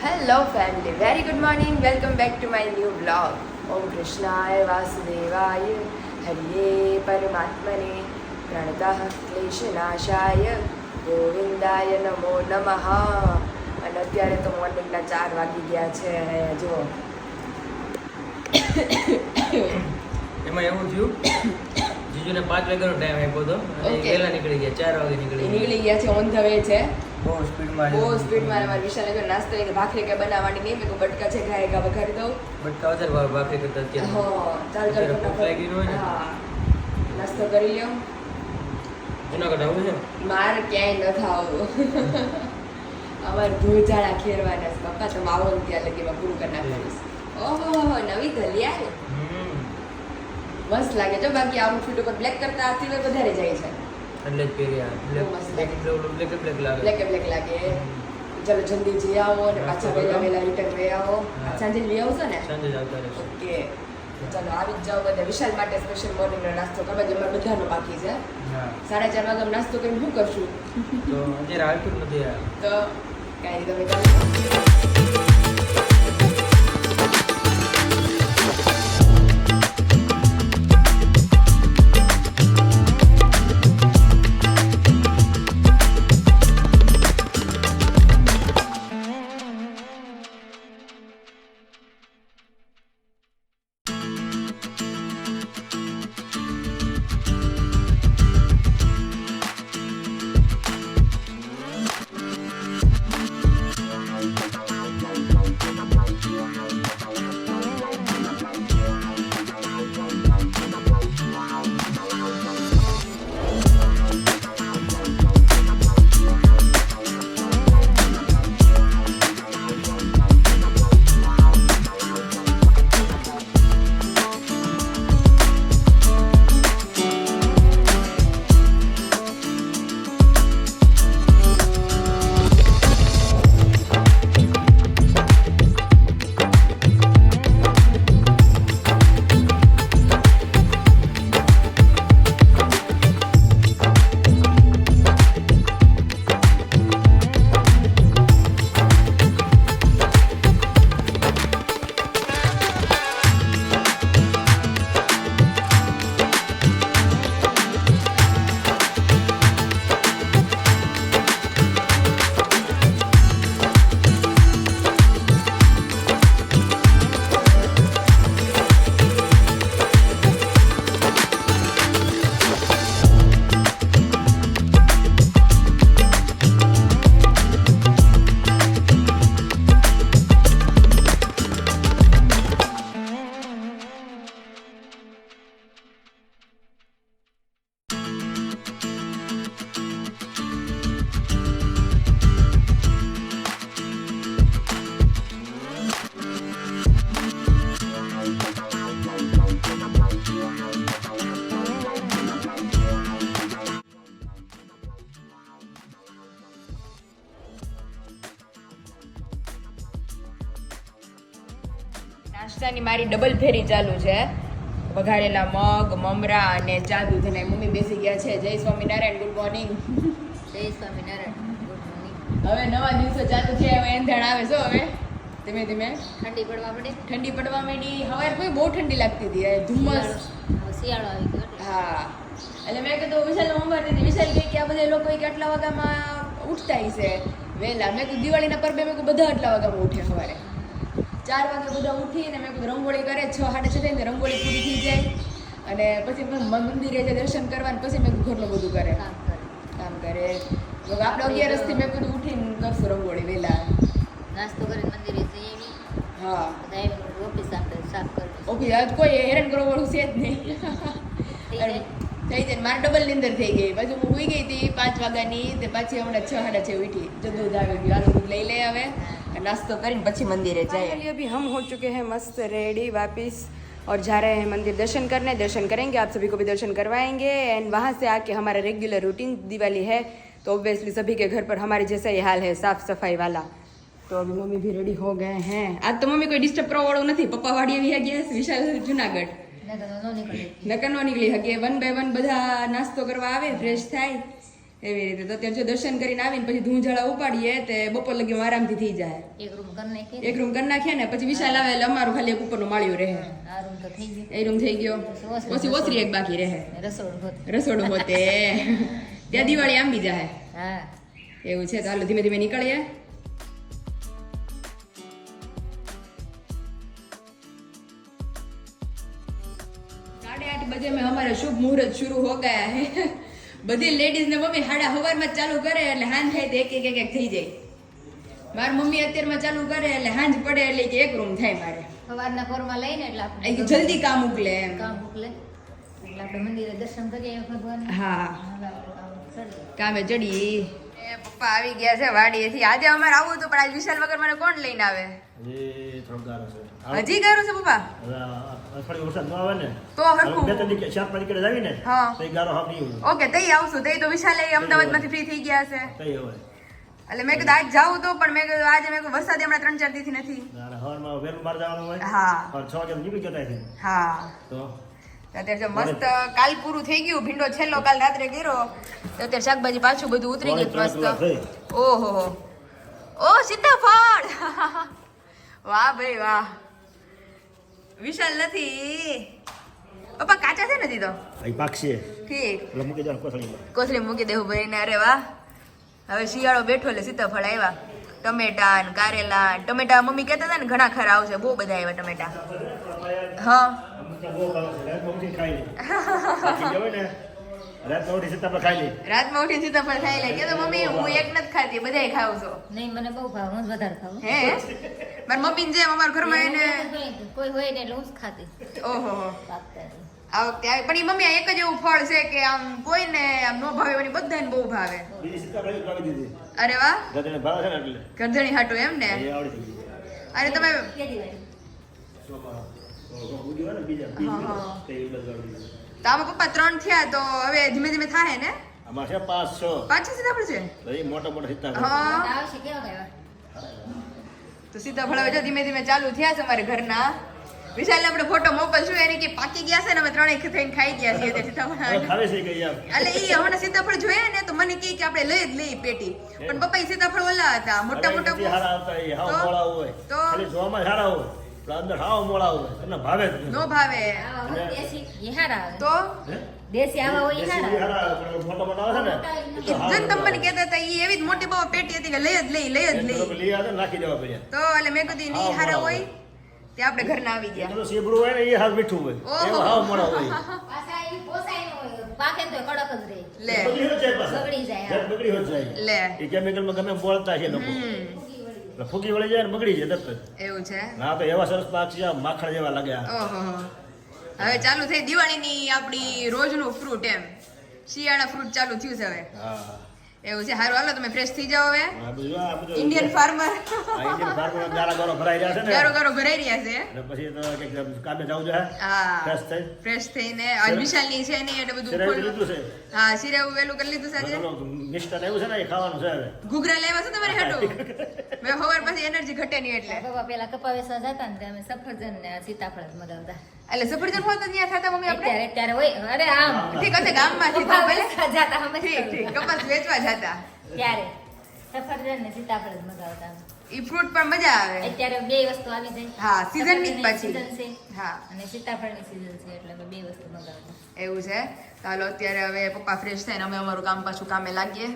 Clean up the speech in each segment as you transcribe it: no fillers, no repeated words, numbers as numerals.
Hello family, very good morning. Welcome back to my new vlog. Om Krishnaya Vasudevaya Hariye Paramatmane Pranatah Kleshanashaya Govindaya Namo Namaha. અને અત્યારે તો મોર્નિંગના 4 વાગી ગયા છે. જો એમાં એવું થયું જીજુને 5 વાગ્યાનો ટાઈમ આપ્યો હતો અને પહેલા નીકળી ગયા 4 વાગે નીકળી ગયા છે. ઓન ધ વે છે. બહુ સ્પીડમાં અમારે વિશાલ નાસ્તો ભાખરી કે બનાવવાની નહીં. મેં બટકા છે ગાય ગા વઘારી દઉં. બટકા વધારે ભાખરી કરતા અત્યારે નાસ્તો કરી લ્યો. જુનાગઢ આવું છે મારે ક્યાંય નથી આવવું. અમારે ધૂળઝાડા ખેરવાના છે પપ્પા. તમે આવો ને ત્યાં લગીમાં પૂરું કરી નાખીશ. ઓહો નવી ગલિયા મસ્ત લાગે છે. બાકી આવું ફીટ ઉપર બ્લેક કરતા આ સિલ્વર વધારે જાય છે. એટલે જ પહેર્યા બ્લેક લાગે. ચાલો જલ્દી જઈ આવો અને પાછા વહેલા રિટર્ન લઈ આવો. સાંજે લઈ આવશો ને? સાંજે જ આવતા રહેશે. ઓકે ચાલો આવી જ જાઓ બધા. વિશાલ માટે સ્પેશિયલ મોર્નિંગનો નાસ્તો કરવા જ અમારે બધાનો બાકી છે. 4:30 વાગે નાસ્તો કરીને શું કરશું? તો અત્યારે હાલતું જ નથી તો કાંઈ તમે કરો. નાસ્તાની મારી ડબલ ફેરી ચાલુ છે. વઘારેલા મગ, મમરા અને ચા દૂધ. અને મમ્મી બેસી ગયા છે. જય સ્વામિનારાયણ, ગુડ મોર્નિંગ. જય સ્વામિનારાયણ, ગુડ મોર્નિંગ. હવે નવા દિવસો ચાલુ છે. હવે એંધાણ આવે છો. હવે ધીમે ધીમે ઠંડી પડવા માંડી. હવે કોઈ બહુ ઠંડી લાગતી હતી. ધુમ્મસ, શિયાળો આવી ગયો. હા. એટલે મેં કીધું વિશાલ મમ્મી હતી. વિશાલ કહે કે આ બધા લોકો કેટલા વાગ્યામાં ઉઠતા હશે વહેલા. મેં કીધું દિવાળીના પરબે મેં કીધું બધા આટલા વાગ્યામાં ઉઠે. સવારે 4 વાગે બધા ઉઠીને મેં કીધું રંગોળી કરે. 6-6:30 થાય રંગોળી પૂરી થઈ જાય. અને પછી મંદિરે જાય દર્શન કરવા. પછી મેં ઘરનું બધું કરે કામ કરે. આપણે 11 મેં કીધું ઉઠીને કરશું રંગોળી વહેલા. નાસ્તો કરીને મંદિરે જઈ આવી. હા બધા ઓફિસ આપણે સાફ કરી ઓફિસ કોઈ હેરાન કરવા વાળું છે જ નહીં. થઈ જાય. મારે ડબલ નીંદર થઈ ગઈ. પછી હું ઉઈ ગઈ હતી 5 વાગ્યાની. તે પાછી હમણાં 6-6:30 ઉઠી. જો દૂધ આવી ગયું. આનું દૂધ લઈ લે. હવે नाश्तो करें પછી मंदिरे जाए. अभी हम हो चुके हैं मस्त रेडी वापस और जा रहे हैं मंदिर दर्शन करने. दर्शन करेंगे, आप सभी को भी दर्शन करवाएंगे. एंड वहाँ से आके हमारा रेगुलर रूटीन दिवाली है तो ऑब्वियसली सभी के घर पर हमारे जैसा ही हाल है, साफ सफाई वाला. तो अभी मम्मी भी रेडी हो गए हैं. आज तो मम्मी कोई डिस्टर्ब કરવા વાળું નથી. પપ્પા વાડી આવી ગયા છે વિશાલ જુનાગઢ. નકર નો નીકળી હકે. 1 by 1 બધા નાસ્તો કરવા આવે, ફ્રેશ થાય એવી રીતે તો અત્યારે જો દર્શન કરીને આવીને પછી ધૂંઝાળા ઉપાડીએ તે બપોર લગી આરામથી થઈ જાય. એક રૂમ કરી નાખીએ. એક રૂમ કરી નાખીએ ને પછી વિશાલ આવે એટલે અમારું ખાલી એક ઉપરનું માળિયું રહે. આ રૂમ તો થઈ ગયો. એ રૂમ થઈ ગયો પછી ઓસરી એક બાકી રહે. રસોડું હોત. રસોડું હોતે ત્યાં દિવાળી આંબી જાય. હા. એવું છે તો હાલો ધીમે ધીમે નીકળીએ. 8:30 बजे में हमारा शुभ मुहूर्त शुरू हो गया है. બધી લેડીઝ ને મમ્મી 8:30 માં ચાલુ કરે એટલે હાંજ થાય તો એક થઈ જાય. મારી મમ્મી અત્યારમાં ચાલુ કરે એટલે હાંજ પડે એટલે કે એક રૂમ થાય મારે. સવારના પોરમાં લઈને એટલે આપણે જલ્દી કામ ઉકલે એમ. કામ ઉકલે એટલે આપણે મંદિરે દર્શન કરીએ ભગવાન. હા હવે આપણે કામ ચડીએ. કામે ચડી. પપ્પા આવી ગયા છે વાડીએથી. આજે અમારે આવું હતું પણ આજ વિશાલ વગર મને કોણ લઈને આવે? હજી થોડોક ગારો છે. હજી ગારું છે પપ્પા? હવે અઠવાડિયું વરસાદ ન આવે ને તો હરખું. બે ત્રણ દિવસ ચાર પાંચ નીકળે જાવી ને હા. તો ગારો હાફ નહીં હોય. ઓકે તઈ આવશું. તઈ તો વિશાલ અમદાવાદમાંથી ફ્રી થઈ ગયા છે કઈ હોય એટલે મેં કીધું આજ જાઉં તો પણ મેં કીધું આજે મેં કીધું વરસાદ હમણાં 3-4 દીથી નથી. હવારમાં વહેલું બહાર જવાનું હોય. હા. પણ 6 વાગે નીકળી જતા છે. હા તો અત્યારે જો મસ્ત કાલ પૂરું થઈ ગયું. ભીંડો છેલ્લો કાલ રાત્રે કર્યો તો અત્યારે શાકભાજી પાછું બધું ઉતરી ગયું મસ્ત. ઓહો ઓ સીતાફળ વાહ ભાઈ વાહ. વિશાલ નથી પપ્પા કાચા છે નથી તો અહીં પાકશે ઠીક એટલે મૂકી દેવાનું કોથળીમાં. કોથળી મૂકી દેવું ભરીને. અરે વાહ હવે શિયાળો બેઠો એટલે સીતાફળ આવ્યા. ટમેટા ને કારેલા ટમેટા મમ્મી કહેતા હતા ને ઘણા ખરા આવશે. બહુ બધા આવ્યા ટમેટા. હા રાતમાં ઉઠીને સીતાફળ ખાઈ લે કે તો મમ્મી હું એક નથી ખાતી બધાય ખાવ છો. નહીં મને બહુ ભાવ હું જ વધારે ખાઉં. હે મારી મમ્મી જેમ અમારા ઘરમાં એને કોઈ હોય ને એટલે હું જ ખાતી. ઓહો પાકતા નહીં. આ વખતે આવી પણ ઈ મમ્મી આ એક જ એવું ફળ છે કે આમ કોઈને આમ નો ભાવે એની બધાને બહુ ભાવે. અરે વાહ ગરધણી હાટું એમ ને. અરે તમે તો આમાં પપ્પા 3 થયા તો હવે ધીમે ધીમે થાય ને. આમાં છે 5-6 પાછું સીતાફળ છે. મોટા મોટા સીતાફળ. હા આવશે કેવા કેવા. તો સીતાફળ હવે જો ધીમે ધીમે ચાલુ થયા છે અમારે ઘરના. વિશાલને આપણે ફોટો મોકલશું એની કે પાકી ગયા છે ને અમે ત્રણેય થઈને ખાઈ ગયા છીએ તે સીતાફળ. ખાવે છે કે યાર એટલે ઈ હમણાં સીતાફળ જોયા ને તો મને કહે કે આપણે લઈ જ લઈ પેટી. પણ પપ્પા ઈ સીતાફળ ઓલા હતા મોટા મોટા. હારા આવતા એ હાવ મોળા હોય તો ખાલી જોવામાં હારા હોય પણ અંદર હાવ મોળા હોય તમને ભાવે જ નહીં. નો ભાવે આવા હોય દેશી એ હારા આવે. તો દેશી આવા હોય એ દેશી હારા હારા આવે, પણ મોટા મોટા આવે છે ને ઈ જન તમને કહેતા હતા ઈ એવી જ મોટી બહુ પેટી હતી કે લઈ જ લઈ એ લઈ આવે ને નાખી દેવા પડ્યા. તો એટલે મેં કીધું ઈ હારા હોય તે આપણે ઘરના આવી ગયા. તો સીબડું હોય ને એ હાવ મીઠું હોય ઓહો. એવા હાવ મોળા હોય. પાછા એ પોસાય ન હોય પાકે તો કડક જ રહે. લે બગડી હોત જાય પાછા. બગડી જાય. જરાક બગડી હોત જાય. લે એ કેમિકલમાં ગમે બોલતા છે લોકો એટલે ફૂગી વળી જાય ને બગડી જાય તરત જ. એવું છે. ના તો એવા સરસ પાક છે માખણ જેવા લાગ્યા. ઓહો હવે ચાલુ થઈ દિવાળીની આપણી રોજનું ફ્રૂટ એમ શિયાળા ફ્રૂટ ચાલુ થયું છે હવે. હા એવું છે. હારું હાલો તમે ફ્રેશ થઈ જાઓ હવે. આ બધું ઇન્ડિયન ફાર્મર ઇન્ડિયન ફાર્મર ગારા ગારો ભરાઈ રહ્યા છે ને ગારો ગારો ભરાઈ રહ્યા છે. એટલે પછી તો કંઈક કામે જવું જોઈએ હા ફ્રેશ થઈ ફ્રેશ થઈને આજ વિશાલની છે નહીં એટલે બધું શેરાઈ ખોલું. લીધું છે હા સિરાવું વેલું કરી લીધું સાથે. મિષ્ટાન એવું છે ને એ ખાવાનું છે હવે ઘૂઘરા લેવા છે તમારે હાટું. મેં સવાર પછી એનર્જી ઘટે નહીં એટલે. બાબા પેલા કપા વેસવા જતા ને અમે સફરજન ને સીતાફળ જ મગાવતા. એટલે સફરજન હોત ત્યાં થતા મમ્મી આપણે. અત્યારે હોય અરે આમ ઠીક હશે ગામમાંથી તો કપા ભલે. વેચવા જતા અમે. ઠીક ઠીક કપાસ વેચવા જતા. ત્યારે સફરજન ને સીતાફળ જ મગાવતા. ઈ ફ્રૂટ પણ મજા આવે. અત્યારે બે વસ્તુ આવી જાય. હા સીઝન ની જ સફરજનની પાછી. season છે હા અને સીતાફળની season છે એટલે અમે બે વસ્તુ મગાવતા. એવું છે. ચાલો અત્યારે હવે પપ્પા ફ્રેશ થઈને અમે અમારું કામ પાછું કામે લાગીએ.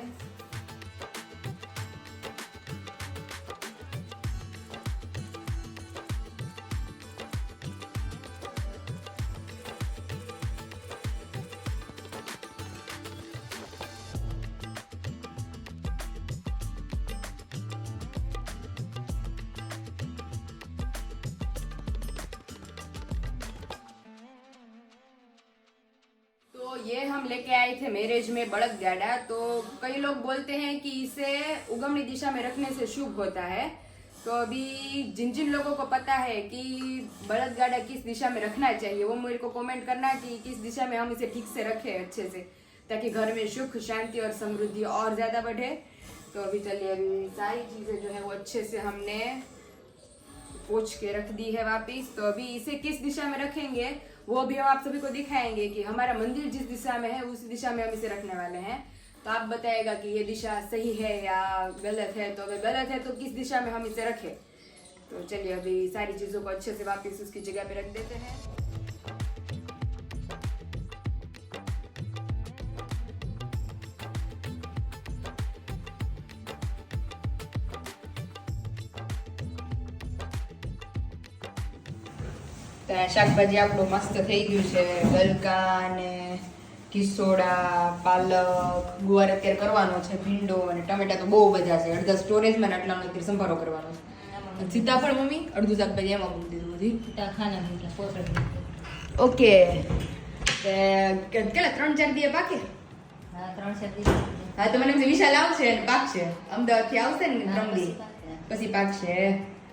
तो ये हम लेके आए थे मैरिज में बड़द गाड़ा. तो कई लोग बोलते हैं कि इसे उगमनी दिशा में रखने से शुभ होता है. तो अभी जिन जिन लोगों को पता है कि बड़द गाड़ा किस दिशा में रखना चाहिए वो मेरे को कमेंट करना कि किस दिशा में हम इसे ठीक से रखें अच्छे से ताकि घर में सुख शांति और समृद्धि और ज्यादा बढ़े. तो अभी चलिए अभी सारी चीजें जो है वो अच्छे से हमने पोंछ के रख दी है वापिस. तो अभी इसे किस दिशा में रखेंगे वो भी हम आप सभी को दिखाएंगे कि हमारा मंदिर जिस दिशा में है उस दिशा में हम इसे रखने वाले हैं तो आप बताएगा कि ये दिशा सही है या गलत है, तो अगर गलत है तो किस दिशा में हम इसे रखें। तो चलिए अभी सारी चीज़ों को अच्छे से वापस उसकी जगह पे रख देते हैं। શાકભાજી આપણું મસ્ત થઈ ગયું છે, ગલકા ને કિસોડા, પાલક, ગુવાર અત્યારે કરવાનો છે, ભીંડો અને ટમેટા તો બહુ બધા છે, અડધા સ્ટોરેજમાં ને આટલાનો અત્યારે સંભારો કરવાનો છે. સીતાફળ મમ્મી અડધું શાકભાજી એમાં મૂકી દીધું બધી. ખાના મૂક્યા પોસડ. ઓકે, કેટલા 3-4 દિવસ પાકે? હા 3-4 દિવસ. હા તો મને એમ છે વિશાલ આવશે ને પાકશે, અમદાવાદથી આવશે ને 3 દિવસ પછી પાકશે.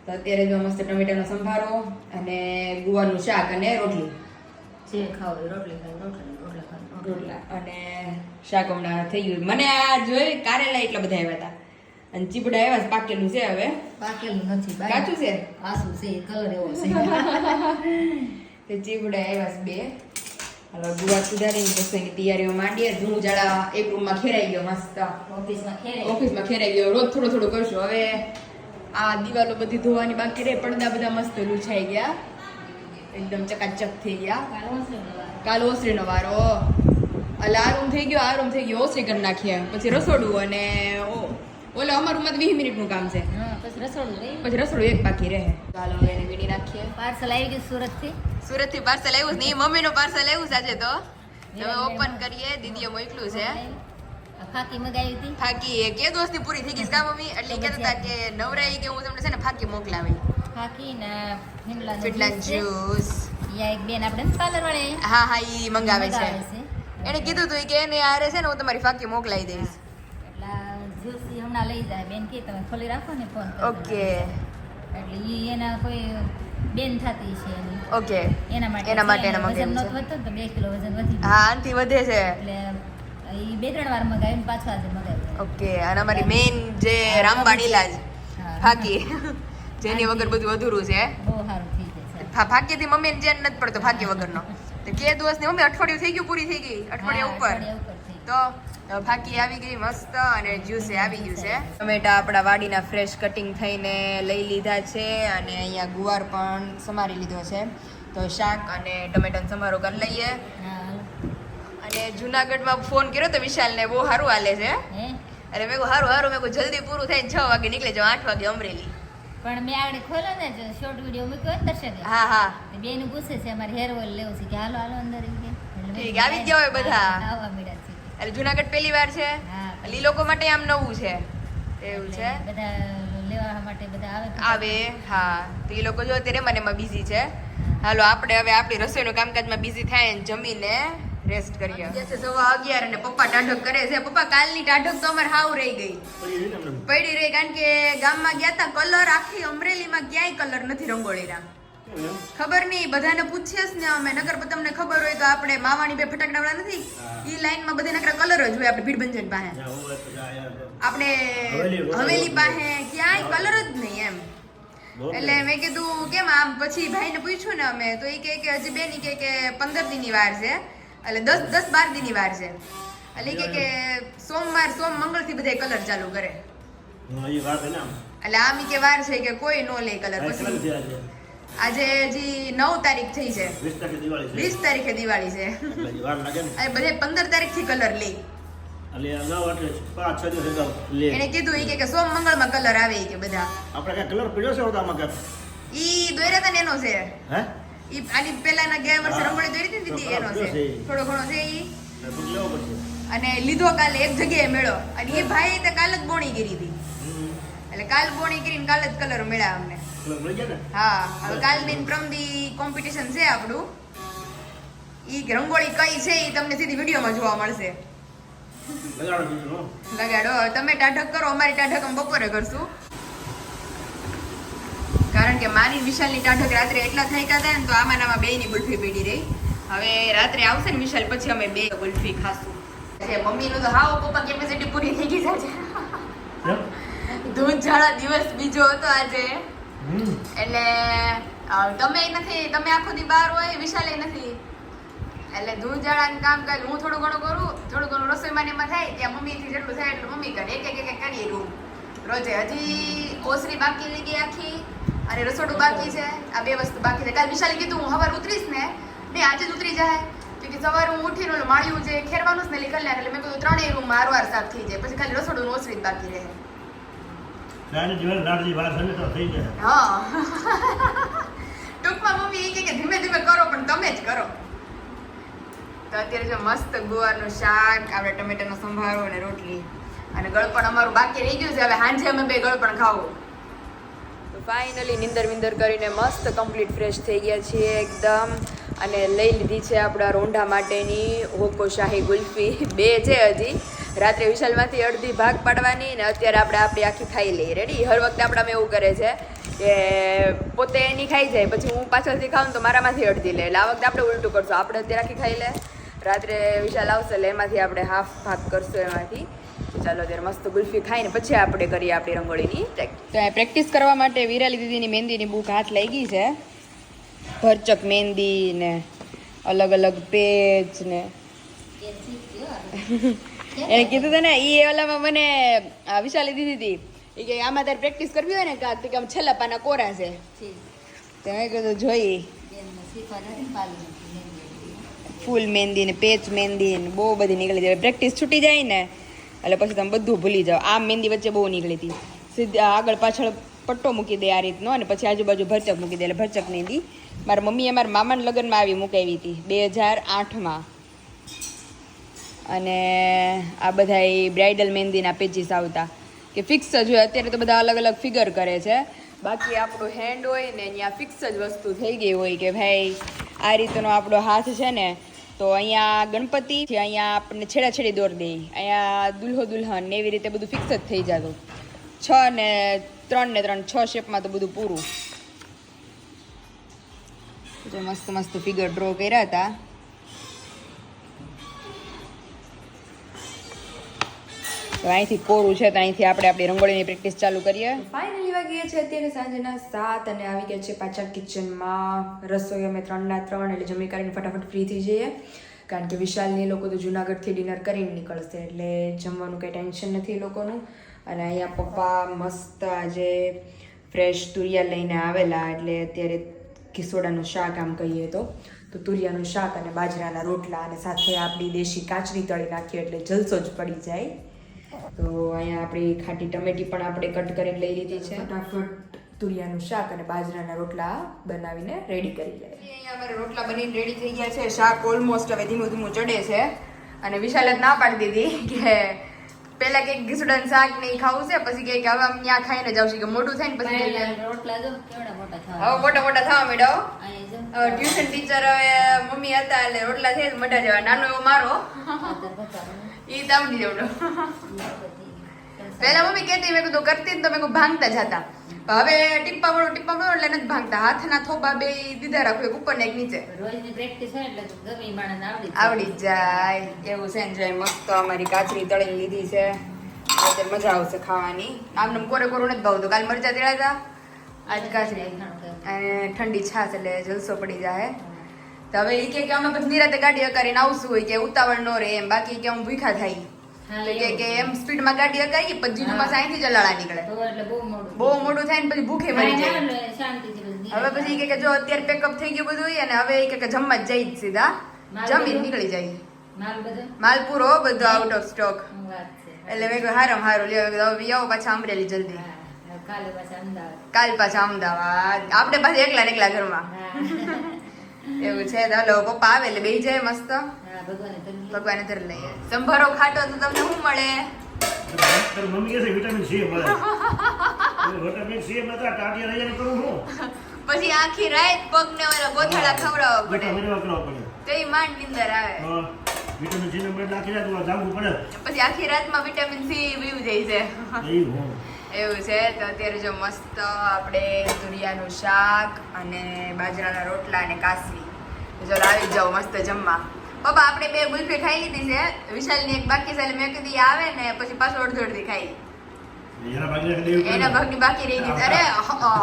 તો અત્યારે જો મસ્ત ટમેટાનો સંભારો અને ગુવારનું શાક અને રોટલી. જે ખાવ એ રોટલી ખાવ, રોટલા ખાવ, રોટલા અને શાક હમણાં થઈ ગયું. મને આ જોઈ કારેલા એટલા બધા આવ્યા હતા અને ચીપડા આવ્યા છે, પાકેલું છે હવે. પાકેલું નથી, કાચું છે, કાચું છે, કલર એવો છે. તે ચીપડા આવ્યા છે 2. હવે ગુવાર સુધારીને રસોઈની તૈયારીઓ માંડીએ. ધૂળ જાડા એક રૂમમાં ખેરાઈ ગયો મસ્ત, ઓફિસમાં ખેરાઈ ગયો. રોજ થોડો થોડો કરશું. હવે આ દિવાલો બધી ધોવાની બાકી રહે, પડદા બધા મસ્ત લૂછાઈ ગયા, એકદમ ચકાચક થઈ ગયા. કાલ ઓસરીનો વારો, એટલે આ રૂમ થઈ ગયો, આ રૂમ થઈ ગયો, ઓસરી કરી નાખીએ. પછી રસોડું અને ઓલે અમારું માં 20 મિનિટનું કામ છે, પછી રસોડું એક બાકી રહે. ચાલો હવે એને વીણી નાખીએ. પાર્સલ આવી ગયું સુરતથી પાર્સલ આવ્યું છે ને, મમ્મીનું પાર્સલ આવ્યું છે આજે. તો હવે ઓપન કરીએ. દીદીએ મોકલ્યું છે ફાકી મગાવી હતી. ફાકી કે દોસ્તી પૂરી થઈ ગઈ કા મમ્મી? એટલે કહેતા હતા કે નવરાઈ કે હું તમને છે ને ફાકી મોકલાવી. ફાકી ને ફિનલાન્ડ જ્યુસ. યા એક બેન આપણે પાર્લર વાળે હા ઈ મંગાવે છે. એને કીધું તું કે એને આરે છે ને હું તમારી ફાકી મોકલાવી દઈશ. એટલે જ્યુસ હમણાં લઈ જાય. બેન કે તમે ખોલી રાખો ને ફોન. ઓકે, એટલે ઈ એના કોઈ બેન થતી છે એની. ઓકે, એના માટે એને વજન મંગાવ્યું નહોતું વધતું તો 2 કિલો વજન વધી ગયું. હા આનથી વધે છે. એટલે ઈ 2-3 વાર મગાવ્યું ને પાછું આજે મગાવ્યું. ઓકે, અને અમારી મેઇન જે રામબાણ ઇલાજ ફાકી, જેની વગર બધું અધૂરું છે. બહુ સારું થઈ જાય છે. ફાકીથી મમ્મીને ચેન નથી પડતો ફાકી વગરનો. તો કે દિવસની મમ્મી અઠવાડિયું થઈ ગયું, પૂરી થઈ ગઈ, અઠવાડિયા ઉપર. તો ફાકી આવી ગઈ મસ્ત અને જ્યુસ આવી ગયું છે. ટમેટા આપણા વાડીના ફ્રેશ કટિંગ થઈને લઈ લીધા છે અને અહીંયા ગુવાર પણ સમારી લીધો છે. તો શાક અને ટમેટાનો સમારો કરી લઈએ. અને જુનાગઢમાં ફોન કર્યો તો વિશાલને, બહુ સારું હાલે છે. અરે મેં કહું સારું મેં કહું જલ્દી પૂરું થાય 6 વાગે નીકળે જાવ, 8 વાગે અમરેલી. પણ મેં આગળ ખોલો ને જો શોર્ટ વિડિયો મૂક્યો ને દર્શકે. હા બેન પૂછે છે અમારે હેર ઓઇલ લેવું છે કે હાલો અંદર ઠીક આવી ગયા હોય બધા. આવવા મળ્યા છે. એટલે જુનાગઢ પહેલી વાર છે, એટલે ઈ લોકો માટે આમ નવું છે એવું છે. બધા લેવા માટે બધા આવે. હા તો ઈ લોકો જો અત્યારે મને એમાં બિઝી છે. હાલો આપણે હવે આપણી રસોઈનું કામકાજમાં બિઝી થાય ને જમીને રેસ્ટ કરીએ. 11:15 અને પપ્પા ટાઢક કરે છે. પપ્પા કાલની ટાઢક તો અમારે હાવ રહી ગઈ, પડી રહી, કારણ કે ગામમાં ગયા તા. કલર આખી અમરેલીમાં ક્યાંય કલર નથી રંગોળીના. ખબર નહીં, બધાને પૂછીએ ને અમે. નગર તમને ખબર હોય તો આપણે માવાણી બે ફટાકડાવાળા નથી, ઈ લાઈનમાં બધે નકરા કલર જ હોય. આપણે ભીડભંજન પાસે, આપણે હવેલી પાસે ક્યાંય કલર જ નહીં એમ. એટલે મેં કીધું કેમ આમ? પછી ભાઈને પૂછ્યું ને અમે, તો એ કે હજી બેન કે 15 દીની વાર છે, એટલે 10-12 દીની વાર છે. એટલે કે સોમ મંગળ થી બધા કલર ચાલુ કરે. એટલે આમ કે વાર છે કે કોઈ નો લે કલર. પછી આજે હજી 9 તારીખ થઈ છે, 20 તારીખે દિવાળી છે, અને બધે 15 તારીખ થી કલર લે. એને કીધું ઈ કે સોમ મંગળ માં કલર આવે કે બધા. આપણે કલર પીળો છે ઓતામાં કે ઈ દોર્યા હતા ને એનો છે. હે ઈ આની પહેલાના ગયા વર્ષે રંગોળી દોરી હતી દીદી, એનો છે. થોડો ઘણો છે ઈ. અને લીધો કાલે એક જગ્યાએ મેળો, અને એ ભાઈ તો કાલ જ બોણી કરી હતી. એટલે કાલ બોણી કરીને કાલ જ કલર મળ્યા અમને. હા, હવે કાલ ની પ્રમદી કોમ્પિટિશન છે આપણું. ઈ રંગોળી કઈ છે ઈ તમને સીધી વિડીયોમાં જોવા મળશે. લગાડો તમે ટાઢક કરો, અમારી ટાઢક અમે બપોરે કરશું. કારણ કે મારી વિશાલની ટાઢક રાત્રે એટલા થાક્યા હતા ને, તો આમાં બેયની ગુલ્ફી પડી રહી. હવે રાત્રે આવશે ને વિશાલ, પછી અમે 2 ગુલ્ફી ખાશું. મમ્મીનું તો હાવ પપ્પા કેપેસિટી પૂરી થઈ ગઈ છે. ધૂળ ઝાડા દિવસ બીજો હતો આજે. એટલે તમે આખો દી બહાર હોય, વિશાલે નથી. એટલે દૂધ જાળાનું કામ કરે હું થોડું ઘણું કરું, થોડું ઘણું રસોઈમાં ને એમાં થાય ત્યાં મમ્મીથી જેટલું થાય એટલું મમ્મી કરે, એક કરીએ રૂમ રોજે. હજી ઓસરી બાકી રહી ગઈ આખી અને રસોડું બાકી છે. આ બે વસ્તુ બાકી છે. કાલ વિશાલે કીધું હું સવાર ઉતરીશ ને આજે જ ઉતરી જાય કે સવારે હું ઉઠીને ઓલું માળિયું જે ખેરવાનું જ ને લીકલ એટલે મેં કીધું ત્રણેય રૂમ આરવાર સાફ થઈ જાય, પછી ખાલી રસોડું ઓસરી જ બાકી રહે. ચાની જીવન લાડજી વાર છે તો થઈ જાય. હા ટૂંકમાં મમ્મી એ કે ધીમે ધીમે કરો પણ તમે જ કરો. તો અત્યારે જો મસ્ત ગુવારનું શાક, આપણે ટમેટાનો સંભારો અને રોટલી અને ગળપણ અમારું બાકી રહી ગયું છે. હવે સાંજે અમે બે ગળપણ ખાવું. તો ફાઇનલી નિંદર વિંદર કરીને મસ્ત કમ્પ્લીટ ફ્રેશ થઈ ગયા છીએ એકદમ. અને લઈ લીધી છે આપણા રોંઢા માટેની હોકો શાહી ગુલ્ફી. બે છે હજી. રાત્રે વિશાલમાંથી અડધી ભાગ પાડવાની ને અત્યારે આપણે આપણી આખી ખાઈ લઈએ. રેડી? હર વખતે આપણામાં એવું કરે છે કે પોતે એની ખાઈ જાય પછી હું પાછળથી ખાઉં તો મારામાંથી અડધી લે. એટલે આ વખતે આપણે ઉલટું કરશું. આપણે અત્યારે આખી ખાઈ લે, રાત્રે વિશાલ આવશે એટલે એમાંથી આપણે હાફ ભાગ કરશું એમાંથી. ચાલો અત્યારે મસ્ત ગુલ્ફી ખાઈને પછી આપણે કરીએ આપણી રંગોળીની પ્રેક્ટિસ. તો પ્રેક્ટિસ કરવા માટે વિરાલી દીદીની મહેંદીની બુક હાથ લઈ ગઈ છે. ભરચક મહેંદી ને અલગ અલગ પેજ ને એને કીધું હતું ને એ ઓલામાં મને વિશાલી દીધી હતી એ કે આમાં તારે પ્રેક્ટિસ કરવી હોય ને કાંક કે આમ છેલ્લા પાના કોરા છે તો મેં કીધું જોઈ ફૂલ મહેંદી ને પેચ મહેંદી ને બહુ બધી નીકળી જાય. પ્રેક્ટિસ છૂટી જાય ને એટલે પછી તમે બધું ભૂલી જાઓ. આ મહેંદી વચ્ચે બહુ નીકળી હતી. સીધા આગળ પાછળ પટ્ટો મૂકી દે આ રીતનો અને પછી આજુબાજુ ભરચક મૂકી દે એટલે ભરચક મહેંદી. મારા મમ્મીએ મારા મામાના લગ્નમાં આવી મુકાવી હતી 2008માં. અને આ બધા બ્રાઇડલ મહેંદીના પેચીસ આવતા કે ફિક્સ જ હોય. અત્યારે તો બધા અલગ અલગ ફિગર કરે છે. બાકી આપણો હેન્ડ હોય ને ત્યાં ફિક્સ જ વસ્તુ થઈ ગઈ હોય કે ભાઈ આ રીતનો આપણો હાથ છે ને તો અહીંયા ગણપતિ છે, અહીંયા આપણને છેડાછેડી દોર દે, અહીંયા દુલ્હો દુલ્હન ને એવી રીતે બધું ફિક્સ જ થઈ જતું. 6 ને 3 ને 3 6 શેપમાં તો બધું પૂરું. જો મસ્ત મસ્ત ફિગર ડ્રો કર્યા હતા. તો અહીંથી કોરું છે તો અહીંથી આપણે આપણી રંગોળીની પ્રેક્ટિસ ચાલુ કરીએ. ફાઇનલી વાગીએ છે અત્યારે સાંજના 7 અને આવી ગયા છે પાછા કિચનમાં. રસોઈ અમે 3 એટલે જમી કરીને ફટાફટ ફ્રી થઈ જઈએ કારણ કે વિશાલની લોકો તો જુનાગઢથી ડિનર કરીને નીકળશે એટલે જમવાનું કંઈ ટેન્શન નથી એ લોકોનું. અને અહીંયા પપ્પા મસ્ત આજે ફ્રેશ તુરિયા લઈને આવેલા એટલે અત્યારે ખીસોડાનું શાક આમ કહીએ તો તુરિયાનું શાક અને બાજરાના રોટલા અને સાથે આપણી દેશી કાચરી તળી નાખીએ એટલે જલસો જ પડી જાય. તો અહીંયા આપણી ખાટી ટમેટી પણ આપણે કટ કરીને લઈ લીધી છે. ફટાફટ તુરિયાનું શાક અને બાજરાના રોટલા બનાવીને રેડી કરી લઈએ. અહીંયા અમારે રોટલા બનીને રેડી થઈ ગયા છે. શાક ઓલમોસ્ટ હવે ધીમું ધીમું ચડે છે અને વિશાલે જ ના પાડી દીધી કે પેલા કે ઘીસડાનું શાક નહીં ખાવું છે પછી કે હવે આમ ત્યાં ખાઈને જાવ કે મોટું થાય ને પછી રોટલા જો કેવડા મોટા હવે થવા મોટા મોટા થવા માંડ્યો. અહીંયા ટ્યુશન ટીચર હવે મમ્મી હતા એટલે રોટલા છે મોટા જેવા. નાનો એવો મારો ઈ તાવડી જેવડો. પહેલા મમ્મી કહેતી મેં કીધું કરતી તો મેં ભાંગતા જતા. હવે ટીપ્પા મળો એટલે નથી ભાંગતા. હાથના થોબા બે દીધા રાખો એક ઉપર ને એક નીચે. રોજની પ્રેક્ટિસ હોય એટલે ગમે ઈ માણસને આવડી જાય એવું છે ને. જાય મસ્ત અમારી કાચરી તળીને લીધી છે. અત્યારે મજા આવશે ખાવાની. આમને કોરે કોરું નથી ભાવતું. કાલ મરચા તેડા હતા આજ કાચરી અને ઠંડી છાશ એટલે જલસો પડી જાય. તો હવે એ કે અમે પછી નિરાતે ગાડી અકારીને આવશું હોય કે ઉતાવળ ન રહે એમ. બાકી કે હું ભૂખા થાય કે એમ સ્પીડમાં ગાડી અકારીએ પછી જીજુમાં સાઈથી જલાળા નીકળે એટલે બહુ મોડું થાય ને પછી ભૂખે મરી જાય. શાંતિથી હવે પછી કે જો અત્યારે પેકઅપ થઈ ગયું બધું હોય અને હવે કે જમવા જ જઈ જ સીધા જમીને નીકળી જાય. માલ બધો માલ પૂરો બધો આઉટ ઓફ સ્ટોક વાત છે. એટલે મેં કહ્યું હારામ હારું લ્યો હવે આવો પાછા અમરેલી જલ્દી. હા, કાલે પાછા અમદાવાદ. કાલ પાછા અમદાવાદ આપણે પાછા એકલા ને એકલા ઘરમાં હા એવું છે. હાલો પપ્પા આવે એટલે બેસી જાય મસ્ત હા, ભગવાને તમને ભગવાને ધરી લઈએ. સંભારો ખાટો તો તમને શું મળે? તારી મમ્મી કહે છે વિટામિન સી મળે. વિટામિન સી મળે તો ટાટિયા લઈ જઈને કરું હું. પછી આખી રાત પગ ને ઓલા ગોથાળા ખવડાવવા પડે વિટામિન કરવા પડે. તો એ માંડ નીંદર આવે. વિટામિન સી ને મળે નાખી જાય તો જાગવું પડે. પછી આખી રાતમાં વિટામિન સી પીવું જાય છે એવું એવું છે. તો અત્યારે જો મસ્ત આપણે તુરિયાનું શાક અને બાજરાના રોટલા અને કાસરી. તો ચાલો આવી જાઓ મસ્ત જમવા. પપ્પા આપણે બે ગુલ્ફી ખાઈ લીધી છે. વિશાલની એક બાકી છે એટલે મેં કીધી આવે ને પછી પાછું અડધી ખાઈ. એના ભાગની બાકી રહી ગઈ. અરે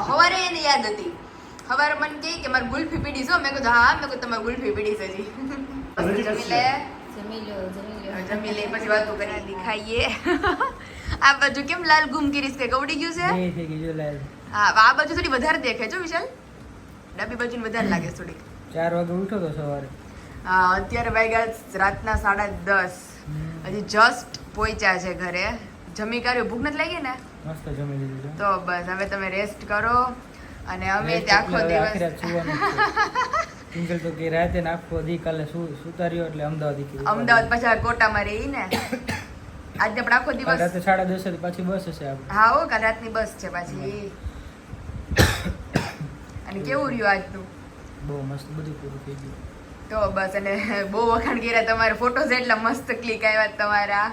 સવારે એને યાદ હતી. સવારે મને કહે કે મારે ગુલ્ફી પીડી છો. મેં કીધું હા. મેં કીધું તમારે ગુલ્ફી પીડી છે હજી. જમી લે જમી લો જમી લે પછી વાતો કરી ખાઈએ આ બાજુ કેમ લાલ ગુમ કરીશ કે ગવડી ગયું છે એ થઈ ગયું જો લાલ હા આ બાજુ થોડી વધારે દેખાય છો વિશાલ ડાબી બાજુ વધારે લાગે છે થોડી 4 વાગે ઉઠો તો સવારે હા અત્યારે વાગ્યા રાતના 10:30 હજી જસ્ટ પહોંચ્યા છે ઘરે જમી કર્યું ભૂખ નથી લાગી ને મસ્ત જમી લીધું છે તો બસ હવે તમે રેસ્ટ કરો અને અમે તે આખો દિવસ સિંગલ તો કે રાતે ને આખો દી કાલે સુતા રહ્યો એટલે અમદાવાદ પાછા કોટામાં રહી ને આજે આપણે આખો દિવસ રાતે 10:30 પાછી બસ હશે આપણે હા હો કાલ રાતની બસ છે પાછી અને કેવું રહ્યું આજનું બહુ મસ્ત બધું પૂરું થઈ ગયું તો બસ અને બહુ વખાણ કર્યા તમારા ફોટોઝ એટલા મસ્ત ક્લિક આવ્યા તમારા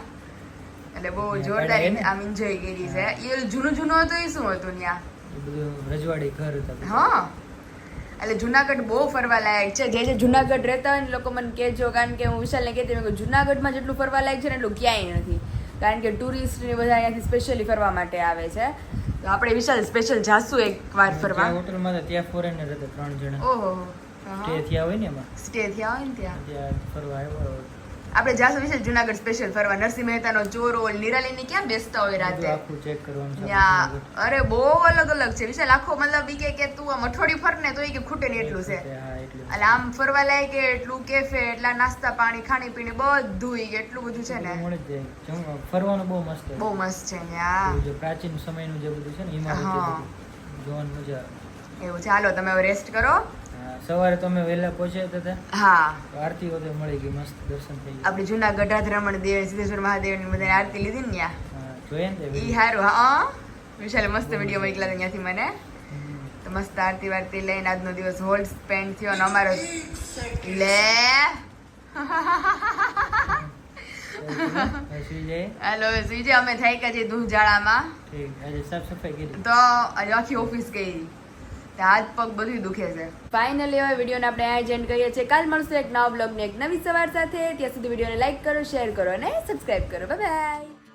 એટલે બહુ જોરદાર આમ એન્જોય કરી છે એ જૂનું હતું એ શું હતું ત્યાં એ બધું રજવાડી ઘર હતા હા એટલે જુનાગઢ બહુ ફરવા લાયક છે જે જુનાગઢ રહેતા હોય ને લોકો મને કહેજો કારણ કે હું વિશાલને કહેતી મેં કહ્યું જુનાગઢમાં જેટલું ફરવા લાયક છે ને એટલું ક્યાંય નથી કારણ કે ટુરિસ્ટ ને બધા અહીંયાથી સ્પેશિયલી ફરવા માટે આવે છે તો આપણે વિશાલ સ્પેશિયલ જાશું એક વાર ફરવા હોટલમાં હતા ત્યાં ફોરેનર હતા 3 જણા ઓહો સ્ટે થયા હોય ને એમાં સ્ટે થયા હોય ને ત્યાં ફરવા આવ્યો આપણે જાશું વિશાલ જુનાગઢ સ્પેશિયલ ફરવા નરસિંહ મહેતાનો ચોરોલ નિરાલીની ક્યાં બેસતા હોય રાતે આખું ચેક કરવાનું છે ત્યાં અરે બહુ અલગ છે વિશાલ આખો મતલબ ઈ કે તું આમ અઠવાડિયું ફર ને તો ઈ કે ખૂટે ને એટલું છે હા એટલું એટલે આમ ફરવા લાયક એટલું કેફે એટલા નાસ્તા પાણી ખાણી પીણી બધું ઈ કે એટલું બધું છે ને મળી જ જાય ફરવાનું બહુ મસ્ત છે બહુ મસ્ત છે ત્યાં જે પ્રાચીન સમયનું જે બધું છે ને એમાં જોવાની મજા આવે એવું છે હાલો તમે હવે રેસ્ટ કરો સવારે તમે વહેલા પહોંચ્યા હતા હા તો આરતી વખતે મળી ગઈ મસ્ત દર્શન થઈ ગયા આપણે જૂનાગઢ રમણ દેવ સિદ્ધેશ્વર મહાદેવની બધાની આરતી લીધી ને ત્યાં હા જોઈએ ને ઈ હારું હા વિશાલે મસ્ત વિડીયો મોકલા ત્યાંથી મને તો મસ્ત આરતી વારતી લઈને આજનો દિવસ હોલ્ડ સ્પેન્ડ થયો અને અમારો લે હેલો સુઈ અમે થઈ કે છે દુજાળામાં ઠીક આજે સાફ સફાઈ કરી તો આજે આખી ઓફિસ ગઈ હાથ પગ બધું દુખે છે ફાઇનલી હવે વિડીયોને આપણે આ એન્ડ કરીએ છીએ કાલ મળશું એક નવા બ્લોગની એક નવી સવાર સાથે ત્યાં સુધી વિડીયોને લાઈક કરો શેર કરો અને સબસ્ક્રાઇબ કરો બાય બાય